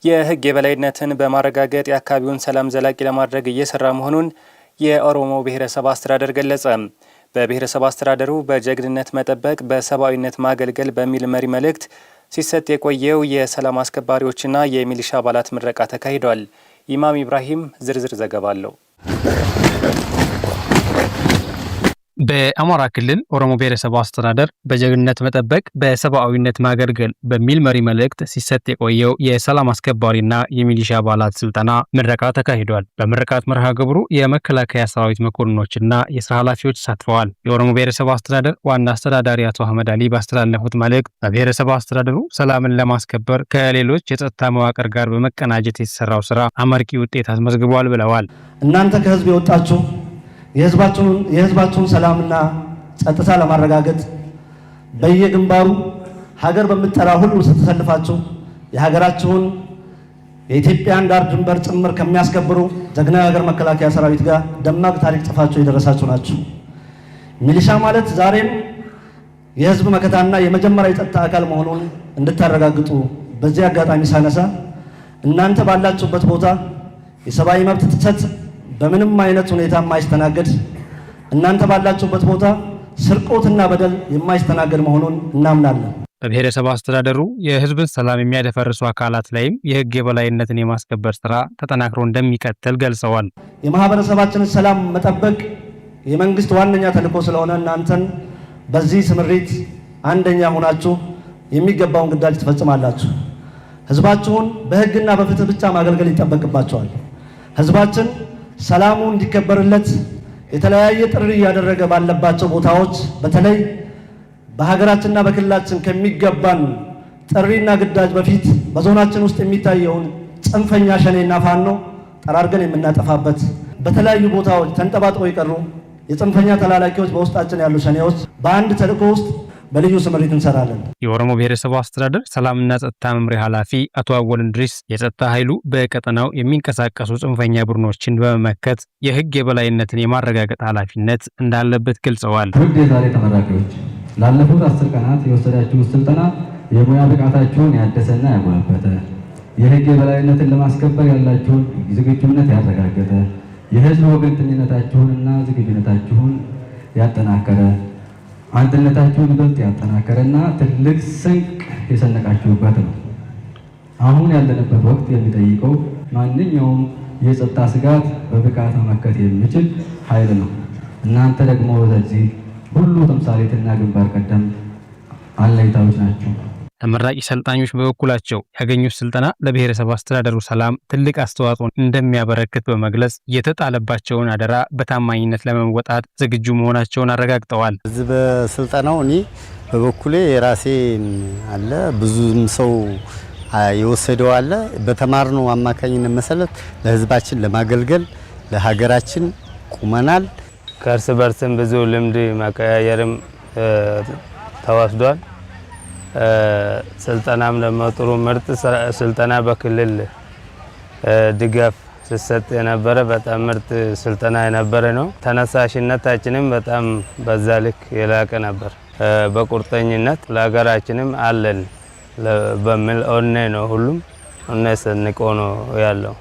የህግ የበላይነትን በማረጋገጥ የአካባቢውን ሰላም ዘላቂ ለማድረግ እየሰራ መሆኑን የኦሮሞ ብሔረሰብ አስተዳደር ገለጸ። በብሔረሰብ አስተዳደሩ በጀግንነት መጠበቅ በሰብአዊነት ማገልገል በሚል መሪ መልእክት ሲሰጥ የቆየው የሰላም አስከባሪዎችና የሚሊሻ አባላት ምረቃ ተካሂዷል። ኢማም ኢብራሂም ዝርዝር ዘገባ አለው። በአማራ ክልል ኦሮሞ ብሔረሰብ አስተዳደር በጀግንነት መጠበቅ በሰብአዊነት ማገልገል በሚል መሪ መልእክት ሲሰጥ የቆየው የሰላም አስከባሪና የሚሊሻ አባላት ስልጠና ምረቃ ተካሂዷል። በምረቃት መርሃ ግብሩ የመከላከያ ሰራዊት መኮንኖችና የስራ ኃላፊዎች ተሳትፈዋል። የኦሮሞ ብሔረሰብ አስተዳደር ዋና አስተዳዳሪ አቶ አህመድ አሊ ባስተላለፉት መልእክት በብሔረሰብ አስተዳደሩ ሰላምን ለማስከበር ከሌሎች የጸጥታ መዋቅር ጋር በመቀናጀት የተሰራው ስራ አመርቂ ውጤት አስመዝግቧል ብለዋል። እናንተ ከህዝብ የወጣችሁ የህዝባችሁን ሰላምና ጸጥታ ለማረጋገጥ በየግንባሩ ሀገር በመጠራ ሁሉ ስትሰልፋችሁ የሀገራችሁን የኢትዮጵያን ዳር ድንበር ጭምር ከሚያስከብሩ ጀግና ሀገር መከላከያ ሰራዊት ጋር ደማቅ ታሪክ ጽፋችሁ የደረሳችሁ ናችሁ። ሚሊሻ ማለት ዛሬም የህዝብ መከታና የመጀመሪያ የጸጥታ አካል መሆኑን እንድታረጋግጡ በዚህ አጋጣሚ ሳነሳ እናንተ ባላችሁበት ቦታ የሰብአዊ መብት ጥሰት በምንም አይነት ሁኔታ የማይስተናገድ እናንተ ባላችሁበት ቦታ ስርቆትና በደል የማይስተናገድ መሆኑን እናምናለን። በብሔረሰብ አስተዳደሩ የህዝብን ሰላም የሚያደፈርሱ አካላት ላይም የህግ የበላይነትን የማስከበር ስራ ተጠናክሮ እንደሚቀጥል ገልጸዋል። የማህበረሰባችንን ሰላም መጠበቅ የመንግስት ዋነኛ ተልዕኮ ስለሆነ እናንተን በዚህ ስምሪት አንደኛ ሆናችሁ የሚገባውን ግዳጅ ትፈጽማላችሁ። ህዝባችሁን በህግና በፍትህ ብቻ ማገልገል ይጠበቅባቸዋል። ህዝባችን ሰላሙ እንዲከበርለት የተለያየ ጥሪ ያደረገ ባለባቸው ቦታዎች በተለይ በሀገራችንና በክልላችን ከሚገባን ጥሪና ግዳጅ በፊት በዞናችን ውስጥ የሚታየውን ጽንፈኛ ሸኔና ፋኖ ጠራርገን የምናጠፋበት በተለያዩ ቦታዎች ተንጠባጥበው የቀሩ የጽንፈኛ ተላላኪዎች በውስጣችን ያሉ ሸኔዎች በአንድ ተልዕኮ ውስጥ በልዩ ስምሪት እንሰራለን። የኦሮሞ ብሔረሰብ አስተዳደር ሰላምና ጸጥታ መምሪያ ኃላፊ አቶ አወል እንድሪስ የጸጥታ ኃይሉ በቀጠናው የሚንቀሳቀሱ ጽንፈኛ ቡድኖችን በመመከት የህግ የበላይነትን የማረጋገጥ ኃላፊነት እንዳለበት ገልጸዋል። ውድ የዛሬ ተመራቂዎች ላለፉት 10 ቀናት የወሰዳችሁት ስልጠና የሙያ ብቃታችሁን ያደሰና ያጎለበተ፣ የህግ የበላይነትን ለማስከበር ያላችሁን ዝግጁነት ያረጋገጠ፣ የህዝብ ወገንተኝነታችሁንና ዝግጁነታችሁን ያጠናከረ፣ አንድነታችሁን ይበልጥ ያጠናከረና ትልቅ ስንቅ የሰነቃችሁበት ነው። አሁን ያለንበት ወቅት የሚጠይቀው ማንኛውም የጸጥታ ስጋት በብቃት መመከት የሚችል ኃይል ነው። እናንተ ደግሞ በዚህ ሁሉ ተምሳሌትና ግንባር ቀደም አለኝታዎች ናቸው። ተመራቂ ሰልጣኞች በበኩላቸው ያገኙት ስልጠና ለብሔረሰብ አስተዳደሩ ሰላም ትልቅ አስተዋጽኦ እንደሚያበረክት በመግለጽ የተጣለባቸውን አደራ በታማኝነት ለመወጣት ዝግጁ መሆናቸውን አረጋግጠዋል። እዚህ በስልጠናው እኔ በበኩሌ የራሴ አለ ብዙም ሰው የወሰደው አለ። በተማርነው አማካኝነት መሰረት ለህዝባችን ለማገልገል ለሀገራችን ቁመናል። ከእርስ በርስም ብዙ ልምድ ማቀያየርም ተወስዷል። ስልጠናም ለመጥሩ ምርጥ ስልጠና በክልል ድጋፍ ሲሰጥ የነበረ በጣም ምርጥ ስልጠና የነበረ ነው። ተነሳሽነታችንም በጣም በዛ ልክ የላቀ ነበር። በቁርጠኝነት ለሀገራችንም አለን በሚል ኦኔ ነው ሁሉም ኦኔ ሰንቆ ነው ያለው።